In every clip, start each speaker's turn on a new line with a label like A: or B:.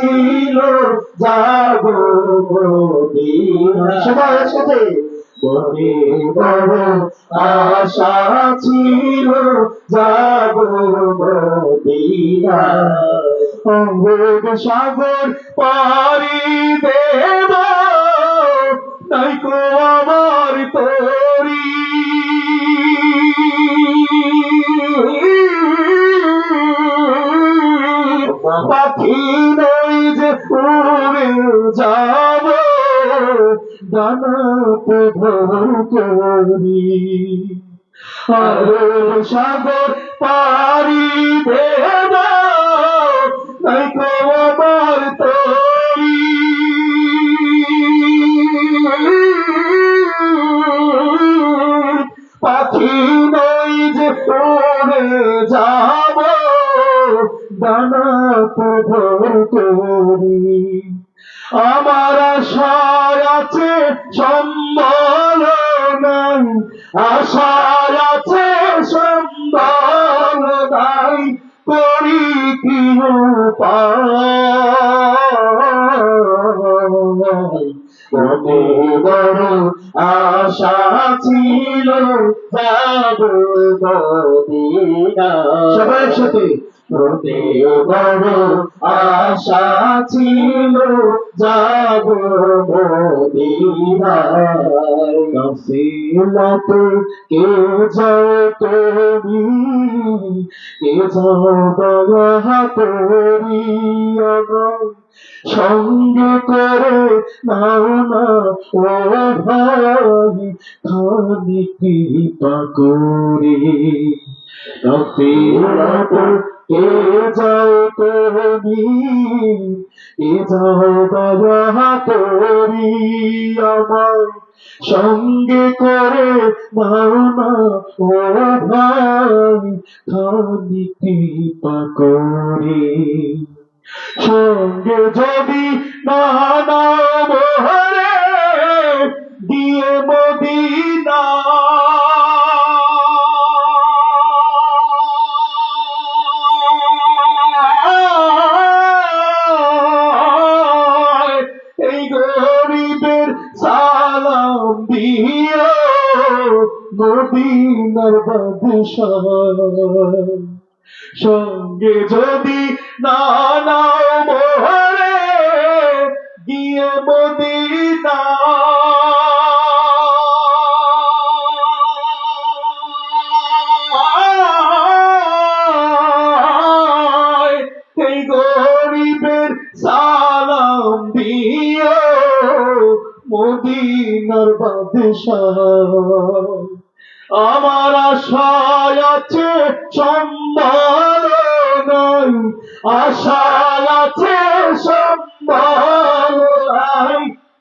A: ছিল যাব মদিনা। সবাই একসাথে মনে বড় আশা ছিল যাব মদিনা। অমৃত সাগর পারি দেব নাইকো আমার তরি। পাখি নই যে উড়ে যাব ডানাতে ভর করি। আরব সাগর পারি দেব নাইকো আমার তরি। পাখি নই যে উড়ে যাব ডানাতে ভর করি। আমার আশায় আছে সম্বল নাই, আশায় আছে সম্বল নাই, করি কি উপায়। মনে বড় আশা ছিল যাব মদিনা। সবাই একসাথে মনে বড় আশা ছিল যাব মদিনায়। নসিলত কে যাও তুমি, কে যাও দয়া করি আমার সঙ্গে করে নাও না ও ভাই, খানি কৃপা করে। নসিলত কে যাও তুমি, কে যাও দয়া করি আমার সঙ্গে করে নাও না ও ভাই, খানি কৃপা করে। সঙ্গে যদি না নাও মোহরে দিয়ে মদিনা, এই গরিবের সালাম দিও মদিনার বাদশাহ। সঙ্গে যদি না নাও মোহরে গিয়ে মদিনা, এই গরিবের সালাম দিও মদিনার বাদশাহ। আমার আশায় আছে সম্বল নাই, আশায় আছে সম্বল নাই,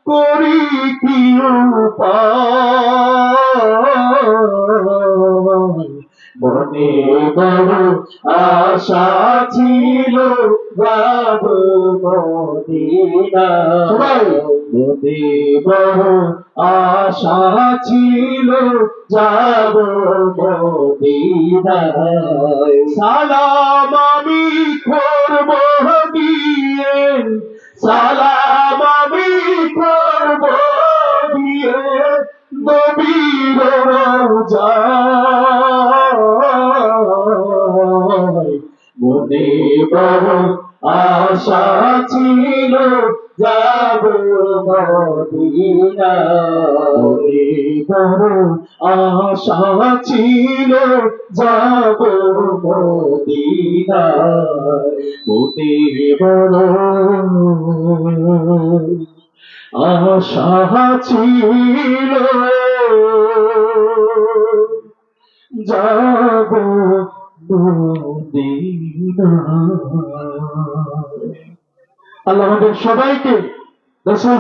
A: করি কি উপায়। মনে বড় আশা ছিল যাব মদিনা। মনে বড় আশা ছিল যাব মদিনায়। সালাম আমি করব দিয়ে, সালাম আমি করব দিয়ে নবীর রওজায়। মনে বড় আশা ছিল যাব মদিনা। মনে বড় আশা ছিল যাব মদিনা। মনে বড় আশা ছিল যাব মদিনা। আল্লাহ আমাদের সবাইকে রাসূল